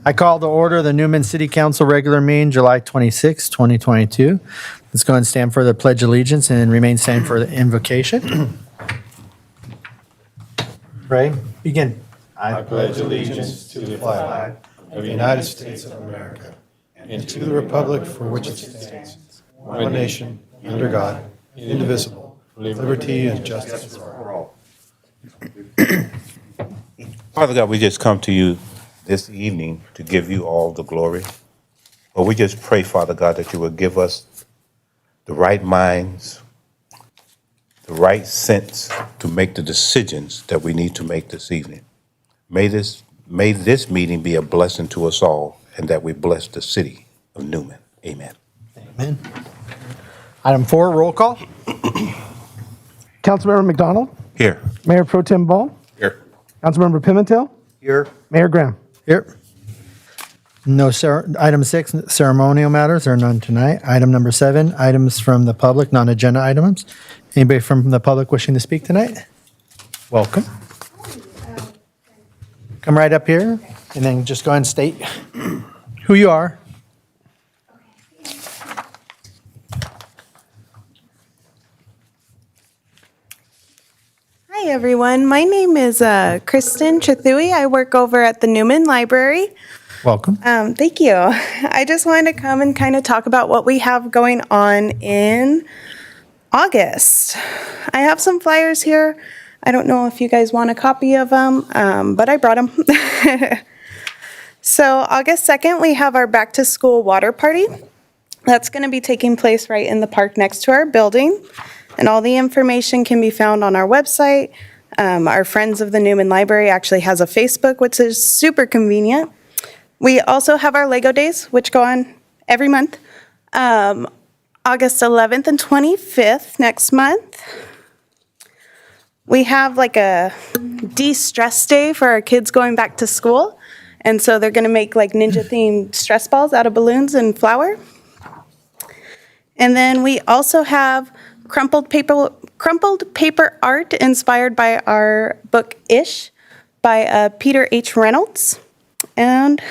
I call to order the Newman City Council regular meeting, July 26, 2022. Let's go and stand for the Pledge of Allegiance and remain standing for the invocation. Ray, begin. I pledge allegiance to the flag of the United States of America and to the republic for which it stands, one nation, under God, indivisible, with liberty and justice for all. Father God, we just come to you this evening to give you all the glory. But we just pray, Father God, that you will give us the right minds, the right sense to make the decisions that we need to make this evening. May this meeting be a blessing to us all, and that we bless the city of Newman. Amen. Amen. Item 4, roll call. Councilmember McDonald, Here. Mayor Pro Tem Ball, Here. Councilmember Pimentel, Here. Mayor Graham. Here. No, item 6, ceremonial matters, there are none tonight. Item number 7, items from the public, non-agenda items. Anybody from the public wishing to speak tonight? Welcome. Come right up here and then just go ahead and state who you are. Hi, everyone. My name is Kristen Chathui. I work over at the Newman Library. Welcome. Thank you. I just wanted to come and kind of talk about what we have going on in August. I have some flyers here. I don't know if you guys want a copy of them, but I brought them. So August 2nd, we have our back to school water party. That's going to be taking place right in the park next to our building. And all the information can be found on our website. Our Friends of the Newman Library actually has a Facebook, which is super convenient. We also have our Lego Days, which go on every month. August 11th and 25th next month. We have like a de-stress day for our kids going back to school. And so they're going to make like ninja-themed stress balls out of balloons and flour. And then we also have crumpled paper art inspired by our book Ish by Peter H. Reynolds. And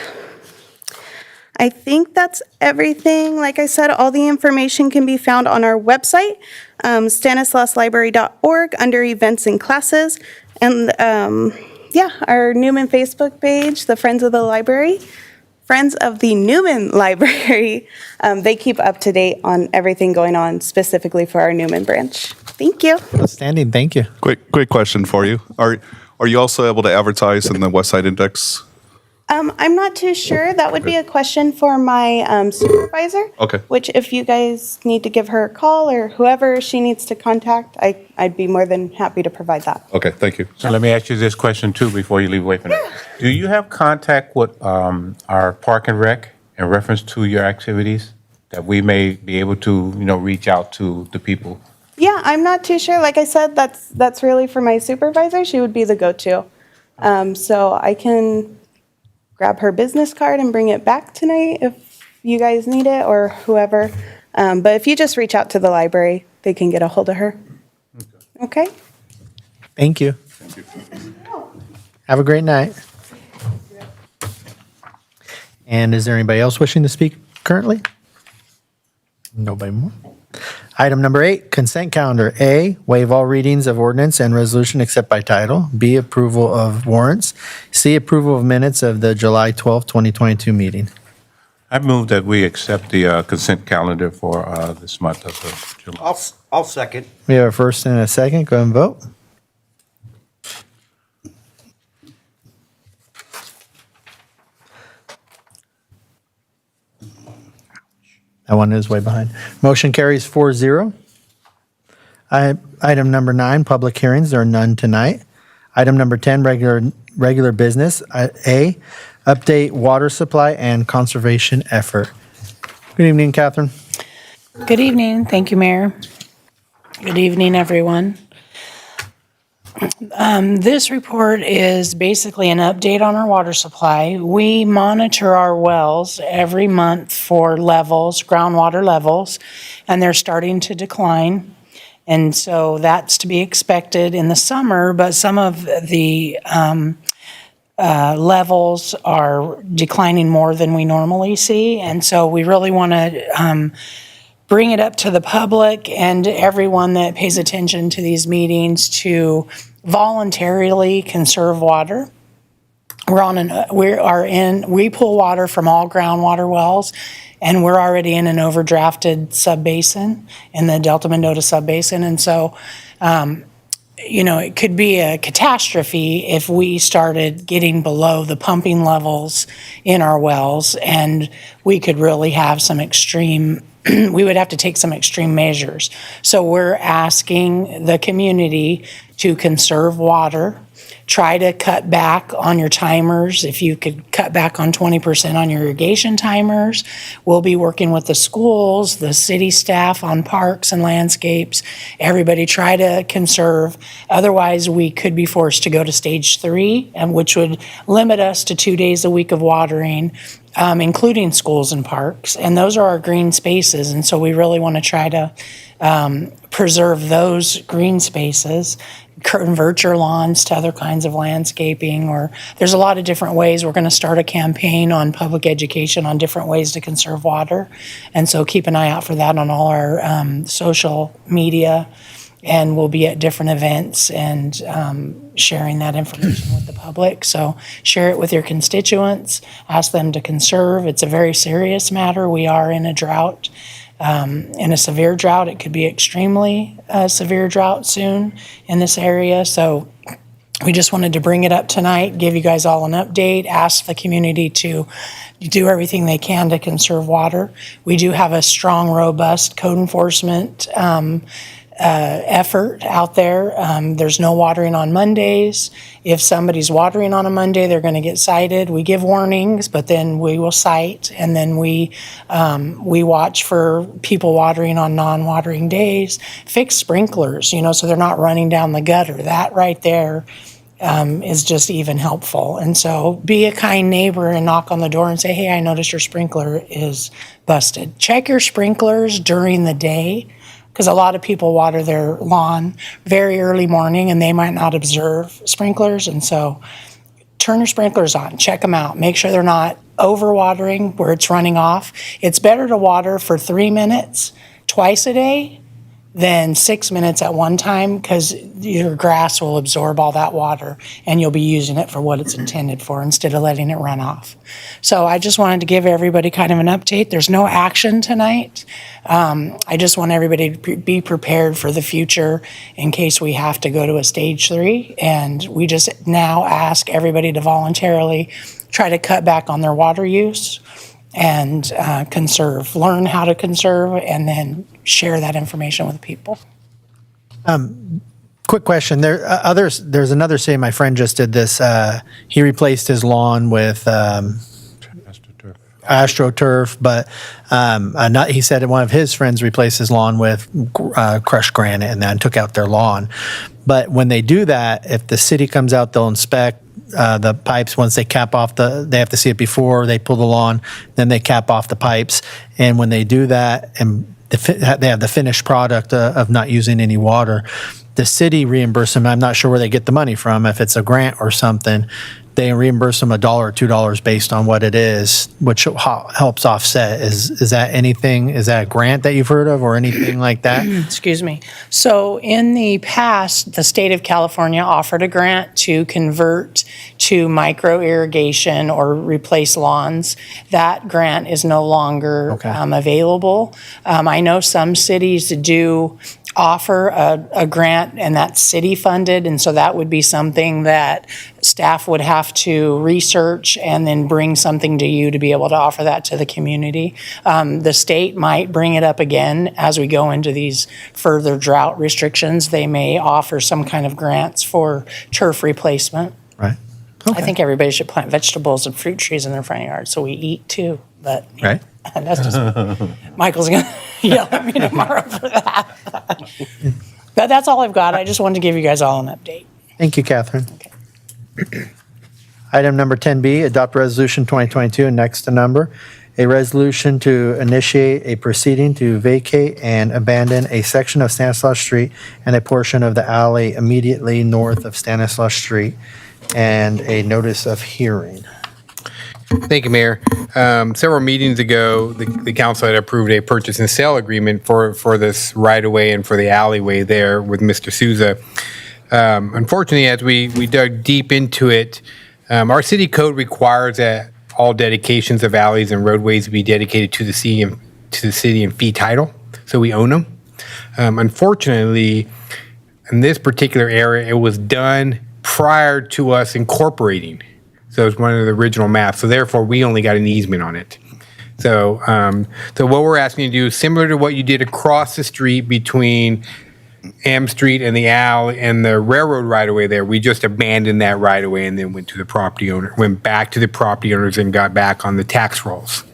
I think that's everything. Like I said, all the information can be found on our website, stanislaslibrary.org, under events and classes. And our Newman Facebook page, the Friends of the Library. Friends of the Newman Library, they keep up to date on everything going on specifically for our Newman branch. Thank you. Outstanding, thank you. Quick question for you. Are you also able to advertise in the West Side Index? I'm not too sure. That would be a question for my supervisor. Okay. Which if you guys need to give her a call or whoever she needs to contact, I'd be more than happy to provide that. Okay, thank you. So let me ask you this question too before you leave away from that. Do you have contact with our Park and Rec in reference to your activities that we may be able to, reach out to the people? Yeah, I'm not too sure. Like I said, that's really for my supervisor. She would be the go-to. So I can grab her business card and bring it back tonight if you guys need it or whoever. But if you just reach out to the library, they can get a hold of her. Okay? Thank you. Have a great night. And is there anybody else wishing to speak currently? Nobody more. Item number 8, consent calendar. A, waive all readings of ordinance and resolution except by title. B, approval of warrants. C, approval of minutes of the July 12, 2022 meeting. I move that we accept the consent calendar for this month of July. I'll second. We have a first and a second. Go ahead and vote. That one is way behind. Motion carries 4-0. Item number 9, public hearings. There are none tonight. Item number 10, regular business. A, update water supply and conservation effort. Good evening, Catherine. Good evening. Thank you, Mayor. Good evening, everyone. This report is basically an update on our water supply. We monitor our wells every month for levels, groundwater levels, and they're starting to decline. And so that's to be expected in the summer, but some of the levels are declining more than we normally see. And so we really want to bring it up to the public and everyone that pays attention to these meetings to voluntarily conserve water. We pull water from all groundwater wells, and we're already in an overdrafted subbasin in the Delta Mendota subbasin. And so, it could be a catastrophe if we started getting below the pumping levels in our wells, and we could really have some extreme, we would have to take some extreme measures. So we're asking the community to conserve water. Try to cut back on your timers. If you could cut back on 20% on your irrigation timers. We'll be working with the schools, the city staff on parks and landscapes. Everybody try to conserve. Otherwise, we could be forced to go to stage 3, and which would limit us to 2 days a week of watering, including schools and parks. And those are our green spaces. And so we really want to try to preserve those green spaces, convert your lawns to other kinds of landscaping, or there's a lot of different ways. We're going to start a campaign on public education on different ways to conserve water. And so keep an eye out for that on all our social media, and we'll be at different events and sharing that information with the public. So share it with your constituents, ask them to conserve. It's a very serious matter. We are in a drought. In a severe drought. It could be extremely severe drought soon in this area. So we just wanted to bring it up tonight, give you guys all an update, ask the community to do everything they can to conserve water. We do have a strong, robust code enforcement effort out there. There's no watering on Mondays. If somebody's watering on a Monday, they're going to get cited. We give warnings, but then we will cite, and then we watch for people watering on non-watering days. Fix sprinklers, so they're not running down the gutter. That right there is just even helpful. And so be a kind neighbor and knock on the door and say, hey, I noticed your sprinkler is busted. Check your sprinklers during the day, because a lot of people water their lawn very early morning and they might not observe sprinklers. And so turn your sprinklers on, check them out, make sure they're not overwatering where it's running off. It's better to water for 3 minutes twice a day than 6 minutes at one time, because your grass will absorb all that water and you'll be using it for what it's intended for instead of letting it run off. So I just wanted to give everybody kind of an update. There's no action tonight. I just want everybody to be prepared for the future in case we have to go to a stage 3. And we just now ask everybody to voluntarily try to cut back on their water use and conserve, learn how to conserve, and then share that information with people. Quick question. There's another city, my friend just did this. He replaced his lawn with AstroTurf, but he said one of his friends replaced his lawn with crushed granite and then took out their lawn. But when they do that, if the city comes out, they'll inspect the pipes. Once they cap off they have to see it before they pull the lawn, then they cap off the pipes. And when they do that, and they have the finished product of not using any water, the city reimburses them. I'm not sure where they get the money from, if it's a grant or something. They reimburse them $1 or $2 based on what it is, which helps offset. Is that anything? Is that a grant that you've heard of or anything like that? Excuse me. So in the past, the state of California offered a grant to convert to micro irrigation or replace lawns. That grant is no longer available. I know some cities do offer a grant, and that's city funded, and so that would be something that staff would have to research and then bring something to you to be able to offer that to the community. The state might bring it up again as we go into these further drought restrictions. They may offer some kind of grants for turf replacement. Right. I think everybody should plant vegetables and fruit trees in their front yard so we eat too, but Right. that's just, Michael's gonna yell at me tomorrow for that. But that's all I've got. I just wanted to give you guys all an update. Thank you, Catherine. Item number 10B, adopt resolution 2022, and next to number, a resolution to initiate a proceeding to vacate and abandon a section of Stanislaus Street and a portion of the alley immediately north of Stanislaus Street and a notice of hearing. Thank you, Mayor. Several meetings ago, the council had approved a purchase and sale agreement for this right-of-way and for the alleyway there with Mr. Souza. Unfortunately, as we dug deep into it, our city code requires that all dedications of alleys and roadways be dedicated to the city in fee title, so we own them. Unfortunately, in this particular area, it was done prior to us incorporating. So it's one of the original maps. So therefore, we only got an easement on it. So, so what we're asking you to do is similar to what you did across the street between M Street and the alley and the railroad right away there. We just abandoned that right away and then went back to the property owners and got back on the tax rolls.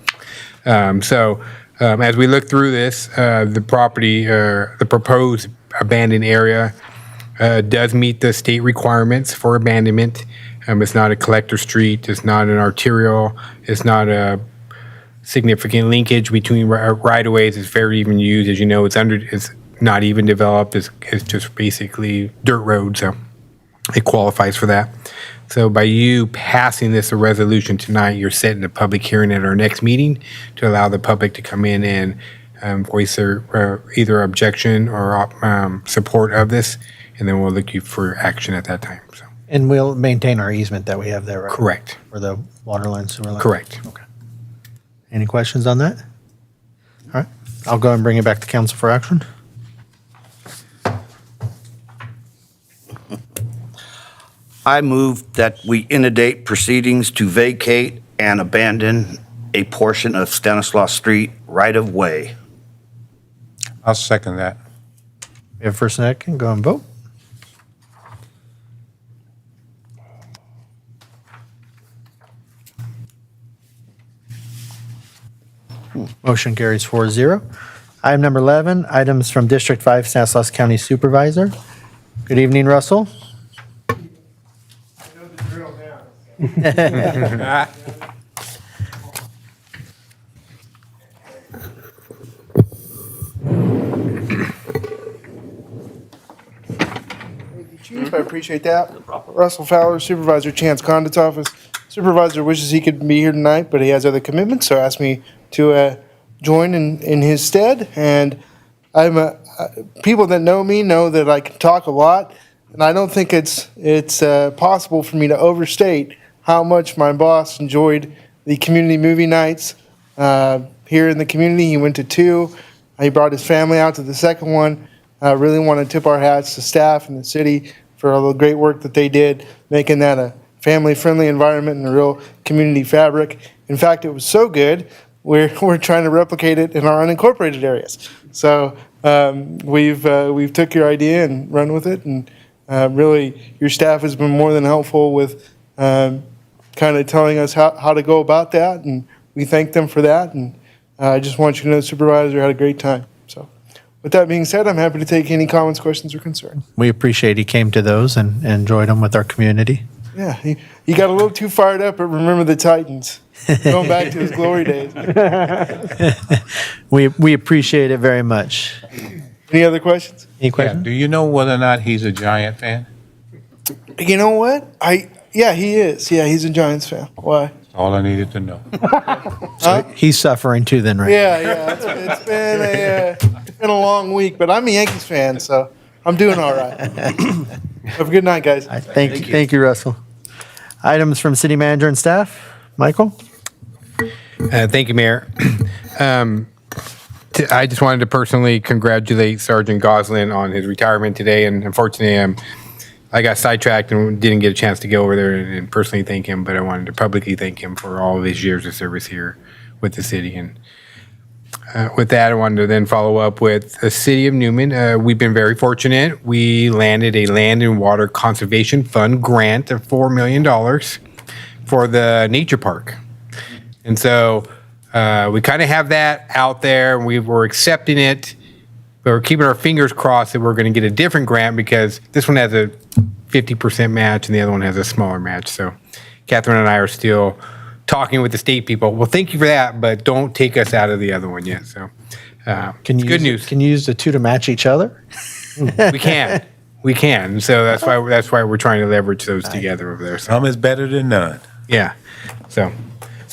As we look through this, the proposed abandoned area does meet the state requirements for abandonment. It's not a collector street. It's not an arterial. It's not a significant linkage between right-of-ways. It's very even used. As you know, it's not even developed. It's just basically dirt road, so it qualifies for that. So by you passing this a resolution tonight, you're setting a public hearing at our next meeting to allow the public to come in and voice their either objection or support of this, and then we'll look you for action at that time. So. And we'll maintain our easement that we have there, right? Correct. For the water line, sewer line? Correct. Okay. Any questions on that? All right, I'll go and bring it back to council for action. I move that we inundate proceedings to vacate and abandon a portion of Stanislaus Street right-of-way. I'll second that. We have first and second, go and vote. Motion carries 4-0. Item number 11, items from District 5 Stanislaus County Supervisor. Good evening, Russell. Chief, I appreciate that. Russell Fowler, Supervisor Chance Condit's office. Supervisor wishes he could be here tonight, but he has other commitments, so asked me to join in his stead. And I'm people that know me know that I can talk a lot, and I don't think it's possible for me to overstate how much my boss enjoyed the community movie nights here in the community. He went to 2. He brought his family out to the second one. I really want to tip our hats to staff and the city for all the great work that they did, making that a family-friendly environment and a real community fabric. In fact, it was so good, we're trying to replicate it in our unincorporated areas. So we've took your idea and run with it, and really your staff has been more than helpful with kind of telling us how to go about that, and we thank them for that. And I just want you to know the supervisor had a great time. So with that being said, I'm happy to take any comments, questions, or concerns. We appreciate he came to those and enjoyed them with our community. Yeah, he got a little too fired up at Remember the Titans, going back to his glory days. We appreciate it very much. Any other questions? Any Yeah, questions? do you know whether or not he's a Giant fan? You know what? Yeah, he is. Yeah, he's a Giants fan. Why? All I needed to know. He's suffering too then, right? Yeah. It's been a long week, but I'm a Yankees fan, so I'm doing all right. Have a good night, guys. Thank you, Russell. Items from city manager and staff. Michael? Thank you, Mayor. I just wanted to personally congratulate Sergeant Goslin on his retirement today, and unfortunately, I got sidetracked and didn't get a chance to go over there and personally thank him, but I wanted to publicly thank him for all of his years of service here with the city. And with that, I wanted to then follow up with the city of Newman. We've been very fortunate. We landed a Land and Water Conservation Fund grant of $4 million for the nature park. And so we kind of have that out there. We're accepting it, but we're keeping our fingers crossed that we're going to get a different grant because this one has a 50% match and the other one has a smaller match. So Catherine and I are still talking with the state people. Well, thank you for that, but don't take us out of the other one yet. So Can you good news. Can you use the two to match each other? We can. we can. So that's why we're trying to leverage those together over there. So Some is better than none. yeah. So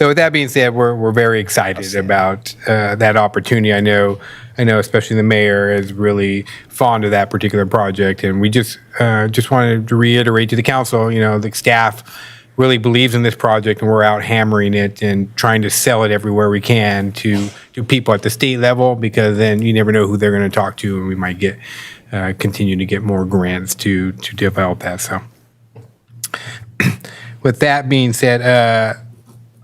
with that being said, we're very excited about that opportunity. I know, especially the mayor is really fond of that particular project, and we just wanted to reiterate to the council, the staff really believes in this project, and we're out hammering it and trying to sell it everywhere we can to people at the state level, because then you never know who they're going to talk to, and we might get continue to get more grants to develop that. So with that being said,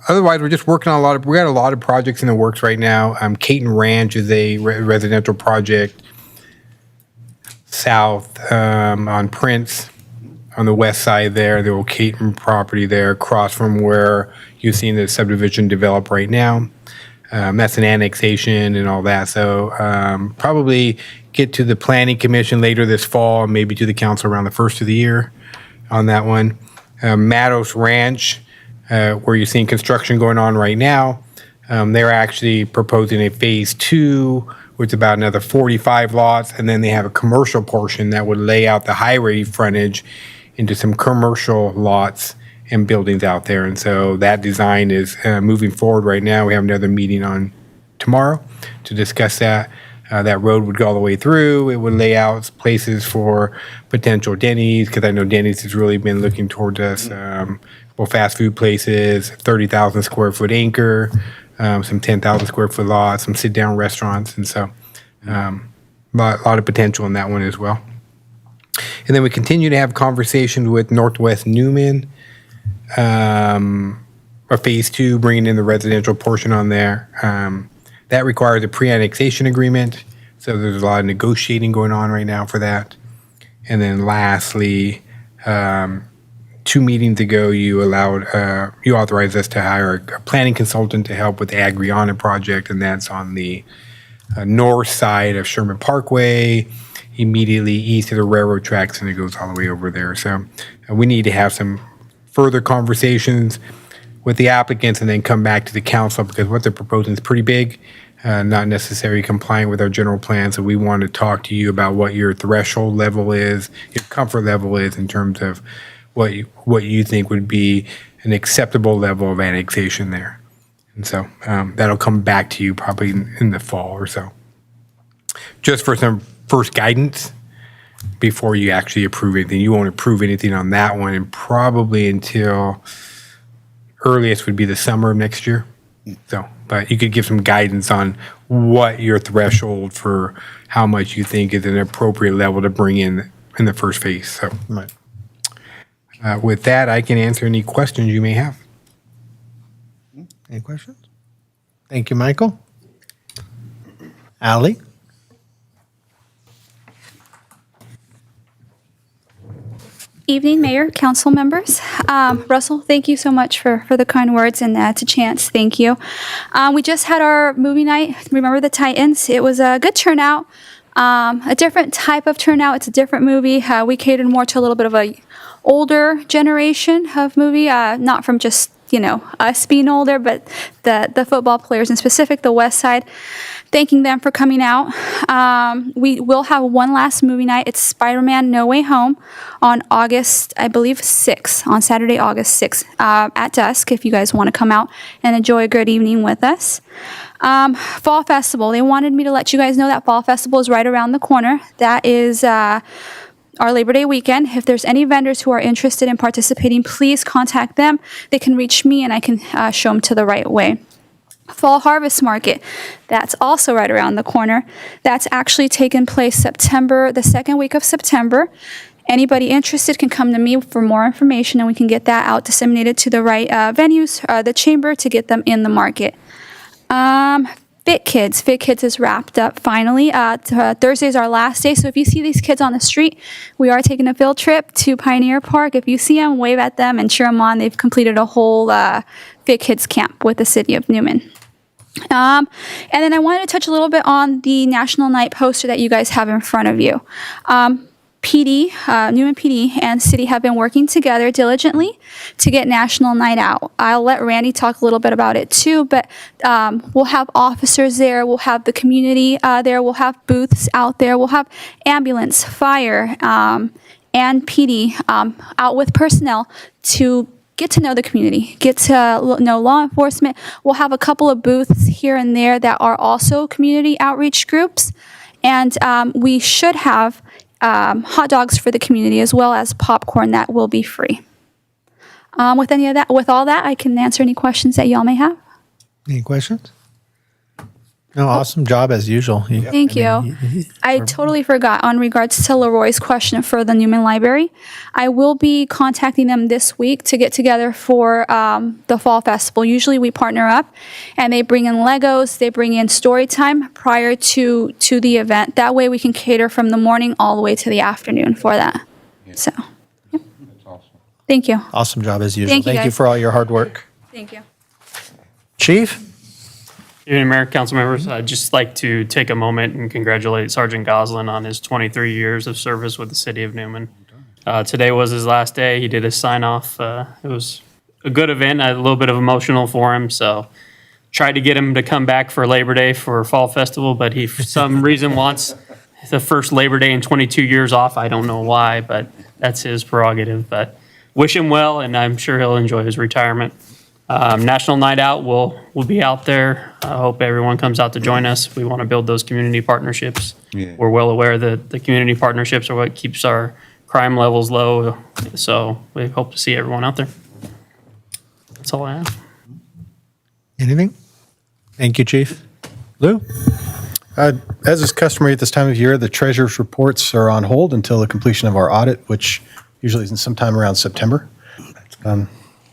otherwise we're just working on we got a lot of projects in the works right now. Caton Ranch is a residential project south on Prince, on the west side there, the old Caton property there, across from where you've seen the subdivision develop right now. That's an annexation and all that. So probably get to the planning commission later this fall, maybe to the council around the first of the year on that one. Matos Ranch, where you're seeing construction going on right now, they're actually proposing a phase 2, which is about another 45 lots, and then they have a commercial portion that would lay out the highway frontage into some commercial lots and buildings out there. And so that design is moving forward right now. We have another meeting on tomorrow to discuss that. That road would go all the way through. It would lay out places for potential Denny's, because I know Denny's has really been looking towards us. Well, fast food places, 30,000 square foot anchor, some 10,000 square foot lots, some sit down restaurants. And so a lot of potential in that one as well. And then we continue to have conversations with Northwest Newman, a phase 2, bringing in the residential portion on there. That requires a pre-annexation agreement, so there's a lot of negotiating going on right now for that. And then lastly, 2 meetings ago, you authorized us to hire a planning consultant to help with the Agriana project, and that's on the north side of Sherman Parkway, immediately east of the railroad tracks, and it goes all the way over there. So we need to have some further conversations with the applicants and then come back to the council, because what they're proposing is pretty big, not necessarily compliant with our general plan. So we want to talk to you about what your threshold level is, your comfort level is in terms of what you think would be an acceptable level of annexation there. And so that'll come back to you probably in the fall or so. Just for some first guidance before you actually approve anything. You won't approve anything on that one, and probably until earliest would be the summer of next year. So, but you could give some guidance on what your threshold for how much you think is an appropriate level to bring in the first phase. So, Right. With that, I can answer any questions you may have. Any questions? Thank you, Michael. Ally? Evening, Mayor, council members. Russell, thank you so much for the kind words, and to Chance, thank you. We just had our movie night, Remember the Titans. It was a good turnout, a different type of turnout. It's a different movie. We catered more to a little bit of a older generation of movie, not from just us being older, but the football players, in specific the West Side, thanking them for coming out. We will have one last movie night. It's Spider-Man No Way Home on August, I believe, 6th, on Saturday, August 6th, at dusk, if you guys want to come out and enjoy a good evening with us. Fall Festival. They wanted me to let you guys know that Fall Festival is right around the corner. That is our Labor Day weekend. If there's any vendors who are interested in participating, please contact them. They can reach me, and I can show them to the right way. Fall Harvest Market, that's also right around the corner. That's actually taking place the second week of September. Anybody interested can come to me for more information, and we can get that out disseminated to the right venues, the chamber, to get them in the market. Fit Kids is wrapped up finally. Thursday is our last day, so if you see these kids on the street, we are taking a field trip to Pioneer Park. If you see them, wave at them and cheer them on. They've completed a whole Fit Kids camp with the city of Newman. And then I wanted to touch a little bit on the National Night poster that you guys have in front of you. PD, Newman PD and city have been working together diligently to get National Night Out. I'll let Randy talk a little bit about it too, but we'll have officers there, we'll have the community there, we'll have booths out there, we'll have ambulance, fire, and PD out with personnel to get to know the community, get to know law enforcement. We'll have a couple of booths here and there that are also community outreach groups. And we should have hot dogs for the community as well as popcorn that will be free. With all that, I can answer any questions that y'all may have. Any questions? No, awesome job as usual. Thank you. I totally forgot on regards to Leroy's question for the Newman Library. I will be contacting them this week to get together for the Fall Festival. Usually we partner up and they bring in Legos, they bring in story time prior to the event. That way we can cater from the morning all the way to the afternoon for that. So, yep. That's awesome. Thank you. Awesome job as usual. Thank you, Thank you guys. for all your hard work. Thank you. Chief? Evening, Mayor, council members. I'd just like to take a moment and congratulate Sergeant Goslin on his 23 years of service with the city of Newman. Today was his last day. He did his sign off. It was a good event, a little bit of emotional for him. So tried to get him to come back for Labor Day for Fall Festival, but he, for some reason, wants the first Labor Day in 22 years off. I don't know why, but that's his prerogative. But wish him well, and I'm sure he'll enjoy his retirement. National Night Out will be out there. I hope everyone comes out to join us. We want to build those community partnerships. Yeah. We're well aware that the community partnerships are what keeps our crime levels low. So we hope to see everyone out there. That's all I have. Anything? Thank you, Chief. Lou? As is customary at this time of year, the treasurer's reports are on hold until the completion of our audit, which usually is sometime around September.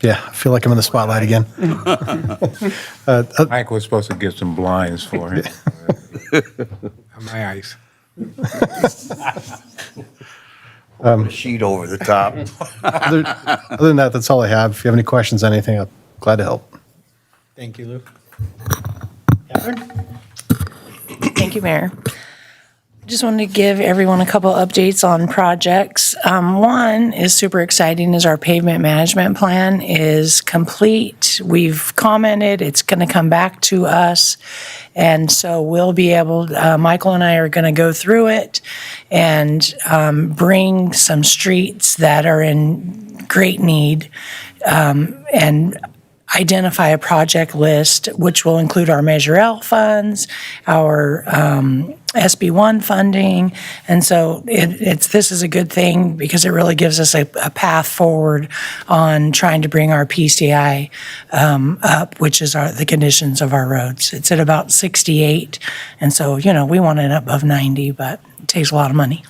Yeah, I feel like I'm in the spotlight again. Mike was supposed to get some blinds for him. My eyes. A sheet over the top. Other than that, that's all I have. If you have any questions, anything, I'm glad to help. Thank you, Lou. Catherine? Thank you, Mayor. Just wanted to give everyone a couple updates on projects. One is super exciting is our pavement management plan is complete. We've commented, it's going to come back to us. And so we'll be able, Michael and I are going to go through it and bring some streets that are in great need and identify a project list, which will include our Measure L funds, our SB1 funding. And so this is a good thing because it really gives us a path forward on trying to bring our PCI up, which is the conditions of our roads. It's at about 68. And so, we want it above 90, but it takes a lot of money.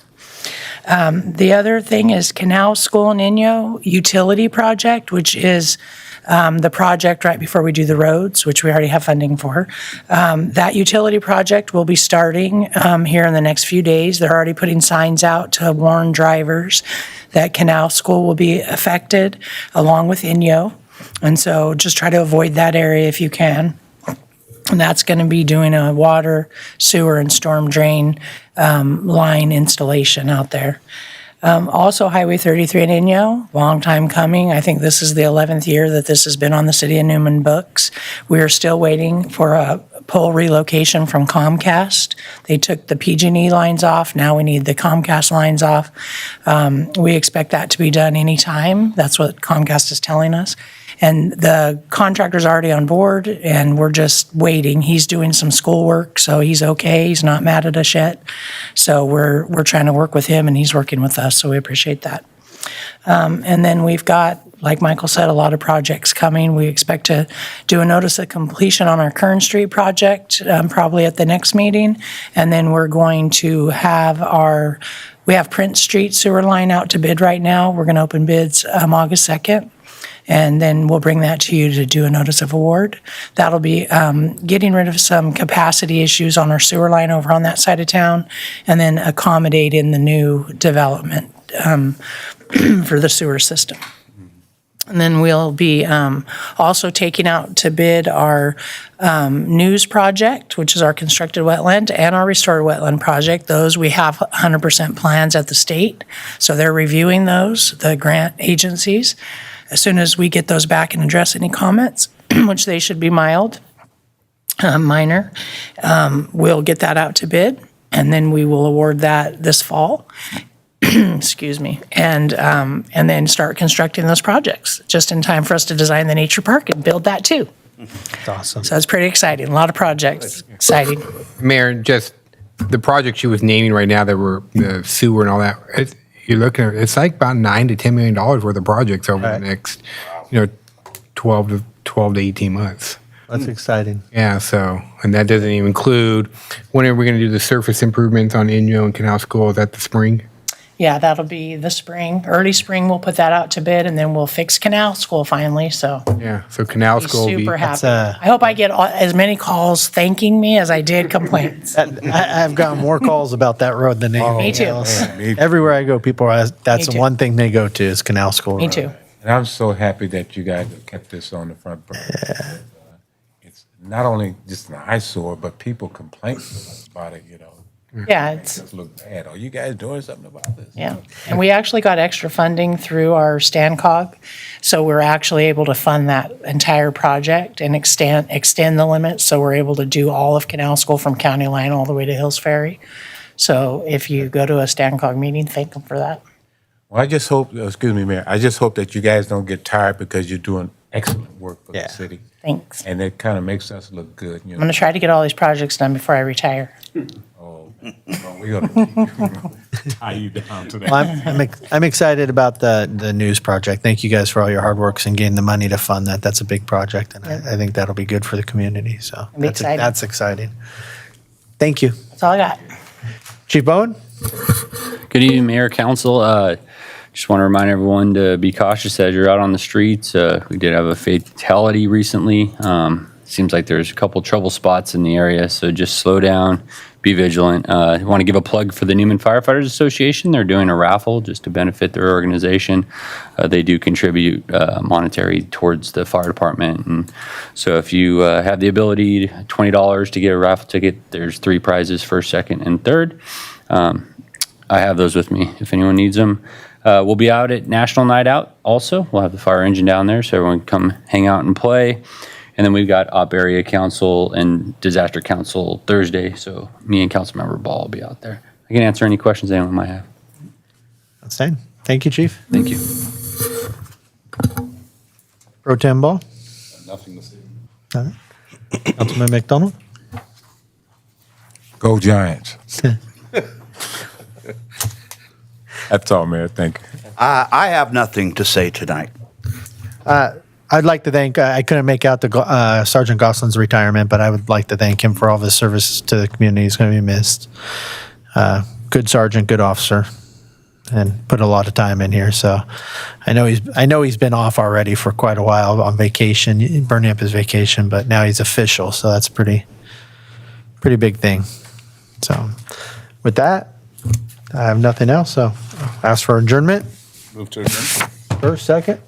The other thing is Canal School in Inyo utility project, which is the project right before we do the roads, which we already have funding for. That utility project will be starting here in the next few days. They're already putting signs out to warn drivers that Canal School will be affected along with Inyo. And so just try to avoid that area if you can. And that's going to be doing a water, sewer, and storm drain line installation out there. Also, Highway 33 in Inyo, long time coming. I think this is the 11th year that this has been on the City of Newman books. We are still waiting for a pole relocation from Comcast. They took the PG&E lines off. Now we need the Comcast lines off. We expect that to be done anytime. That's what Comcast is telling us. And the contractor's already on board, and we're just waiting. He's doing some schoolwork, so he's okay. He's not mad at us yet. So we're trying to work with him, and he's working with us, so we appreciate that. And then we've got, like Michael said, a lot of projects coming. We expect to do a notice of completion on our Kern Street project, probably at the next meeting. And then we're going to have we have Prince Street sewer line out to bid right now. We're going to open bids August 2nd. And then we'll bring that to you to do a notice of award. That'll be getting rid of some capacity issues on our sewer line over on that side of town, and then accommodate in the new development for the sewer system. And then we'll be also taking out to bid our news project, which is our constructed wetland, and our restored wetland project. Those, we have 100% plans at the state, so they're reviewing those, the grant agencies. As soon as we get those back and address any comments, which they should be minor, we'll get that out to bid, and then we will award that this fall. Excuse me, and then start constructing those projects just in time for us to design the nature park and build that too. That's awesome. So it's pretty exciting. A lot of projects. Exciting. Mayor, just the project she was naming right now that were the sewer and all that, you're looking at, it's like about $9 to $10 million worth of projects over the next, 12 to 18 months. That's exciting. Yeah, so, and that doesn't even include, when are we going to do the surface improvements on Inyo and Canal School? Is that the spring? Yeah, that'll be the spring. Early spring, we'll put that out to bid, and then we'll fix Canal School finally, so. Yeah, so Canal Be School will be. super happy. That's, I hope I get as many calls thanking me as I did complaints. I've gotten more calls about that road than anything Me too. else. Everywhere I go, people are, that's Me the too. one thing they go to is Canal School Me Road. too. And I'm so happy that you guys have kept this on the front burner. It's not only just an eyesore, but people complain about it, Yeah, It just look bad. Are you guys doing something about this? Yeah, and we actually got extra funding through our StanCog, so we're actually able to fund that entire project and extend the limits, so we're able to do all of Canal School from County Line all the way to Hills Ferry. So if you go to a StanCog meeting, thank them for that. Well, I just hope, excuse me, Mayor, I just hope that you guys don't get tired because you're doing excellent work for the city. Thanks. And it kind of makes us look good. I'm going to try to get all these projects done before I retire. Well, we're going to tie you down to that. Well, I'm excited about the news project. Thank you guys for all your hard work and getting the money to fund that. That's a big project, and I think that'll be good for the community. So I'm excited. that's exciting. Thank you. That's all I got. Chief Bowen? Good evening, Mayor, Council. Just want to remind everyone to be cautious as you're out on the streets. We did have a fatality recently. Seems like there's a couple trouble spots in the area, so just slow down, be vigilant. I want to give a plug for the Newman Firefighters Association. They're doing a raffle just to benefit their organization. They do contribute monetary towards the fire department. And so if you have the ability, $20 to get a raffle ticket, there's 3 prizes, first, second, and third. I have those with me if anyone needs them. We'll be out at National Night Out also. We'll have the fire engine down there so everyone can come hang out and play. And then we've got Op Area Council and Disaster Council Thursday, so me and Councilmember Ball will be out there. I can answer any questions anyone might have. Outstanding. Thank you, Chief. Thank you. Pro Tem Ball? Nothing to say. All right. Councilman McDonald? Go Giants. That's all, Mayor. Thank you. I have nothing to say tonight. I'd like to thank, I couldn't make out the Sergeant Gosselin's retirement, but I would like to thank him for all of his service to the community. He's going to be missed. Good sergeant, good officer, and put a lot of time in here. So I know he's been off already for quite a while on vacation, burning up his vacation, but now he's official. So that's pretty big thing. So with that, I have nothing else. So ask for adjournment. Move to adjourn. First, second.